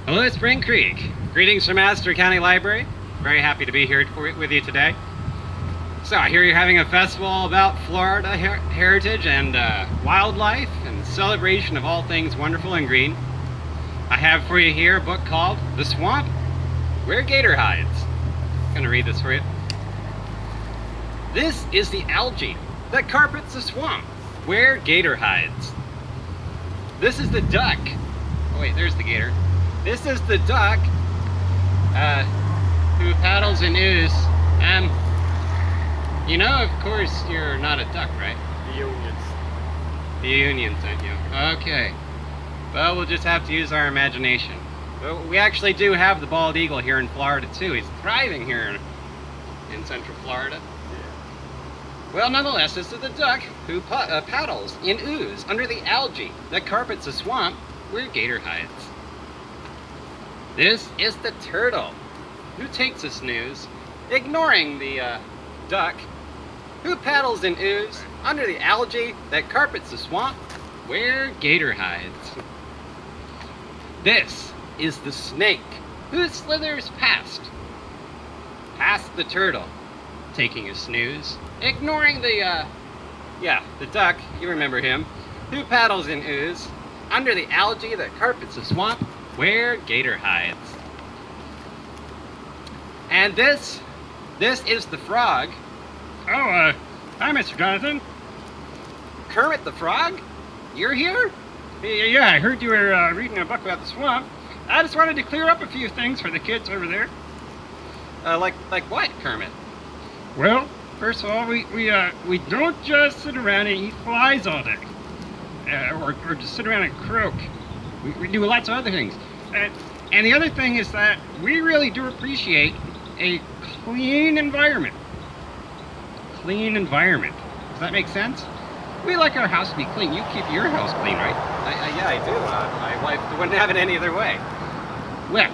Hello, Spring Creek. Greetings from Astor County Library. Very happy to be here with you today. So I hear you're having a festival about Florida heritage and wildlife and celebration of all things wonderful and green. I have for you here a book called The Swamp, Where Gator Hides. I'm going to read this for you. This is the algae that carpets the swamp, where gator hides. This is the duck. Oh wait, there's the gator. This is the duck who paddles in ooze. You know, of course, you're not a duck, right? The unions. The unions, aren't you? Okay. Well, we'll just have to use our imagination. But we actually do have the bald eagle here in Florida, too. He's thriving here in Central Florida. Yeah. Well, nonetheless, this is the duck who paddles in ooze under the algae that carpets the swamp where gator hides. This is the turtle who takes a snooze, ignoring the duck who paddles in ooze under the algae that carpets the swamp where gator hides. This is the snake who slithers past the turtle, taking a snooze, ignoring the duck, you remember him, who paddles in ooze under the algae that carpets the swamp where gator hides. And this is the frog. Oh, hi, Mr. Jonathan. Kermit the Frog? You're here? Yeah, I heard you were reading a book about the swamp. I just wanted to clear up a few things for the kids over there. Like what, Kermit? Well, first of all, we don't just sit around and eat flies all day, or just sit around and croak. We do lots of other things. And the other thing is that we really do appreciate a clean environment. Clean environment. Does that make sense? We like our house to be clean. You keep your house clean, right? Yeah, I do. My wife wouldn't have it any other way. Well,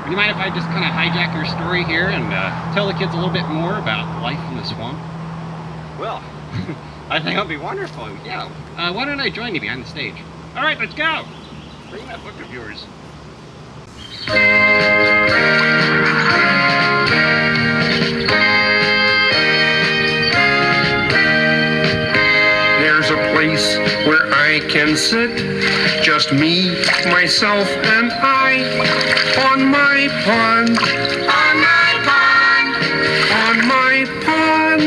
would you mind if I just kind of hijack your story here and tell the kids a little bit more about life in the swamp? Well, I think it'll be wonderful. Yeah. Why don't I join you behind the stage? All right, let's go. Bring that book of yours. There's a place where I can sit, just me, myself, and I, on my pond, on my pond, on my pond,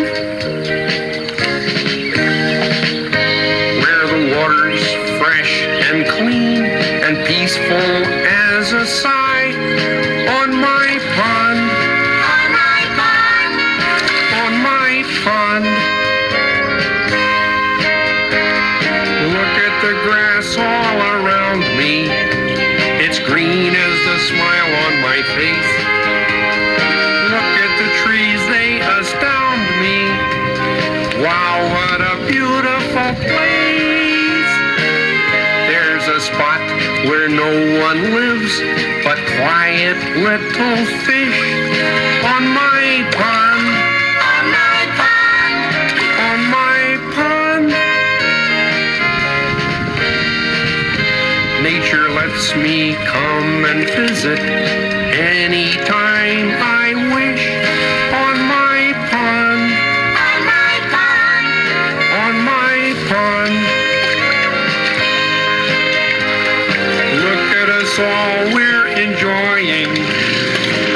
where the water's fresh and clean and peaceful as a sigh, on my pond, on my pond, on my pond. The grass all around me, it's green as the smile on my face. Look at the trees, they astound me. Wow, what a beautiful place. There's a spot where no one lives but quiet little fish on my pond, on my pond, on my pond. Nature lets me come and visit anytime I wish on my pond, on my pond, on my pond. Look at us all, we're enjoying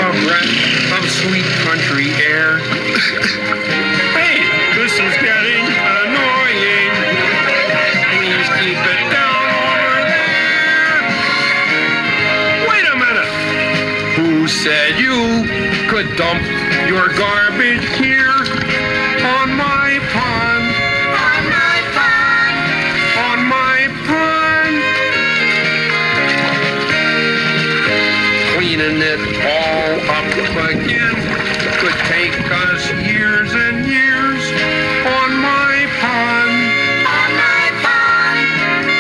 a breath of sweet country air. Hey, this is getting annoying. Please keep it down. Who said you could dump your garbage here on my pond, on my pond, on my pond? Cleaning it all up again could take us years and years on my pond, on my pond,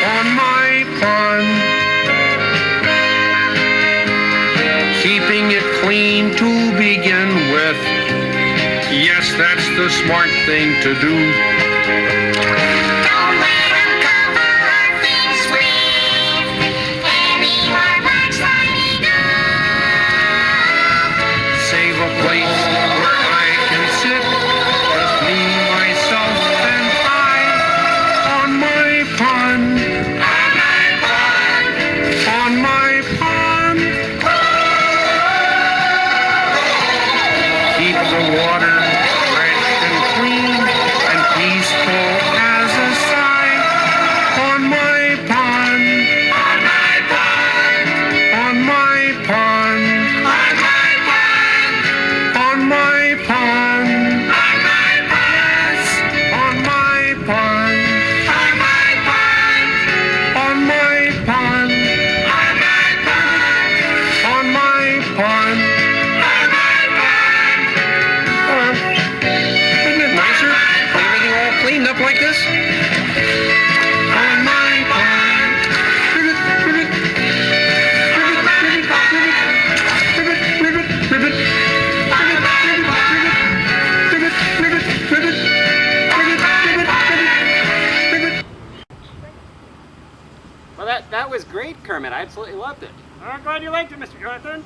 on my pond. Keeping it clean to begin with, yes, that's the smart thing to do. Don't let them cover our things with any more absolutely loved it. I'm glad you liked it, Mr. Jonathan.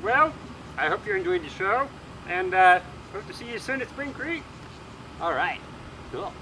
Well, I hope you enjoyed the show, and hope to see you soon at Spring Creek. All right, cool.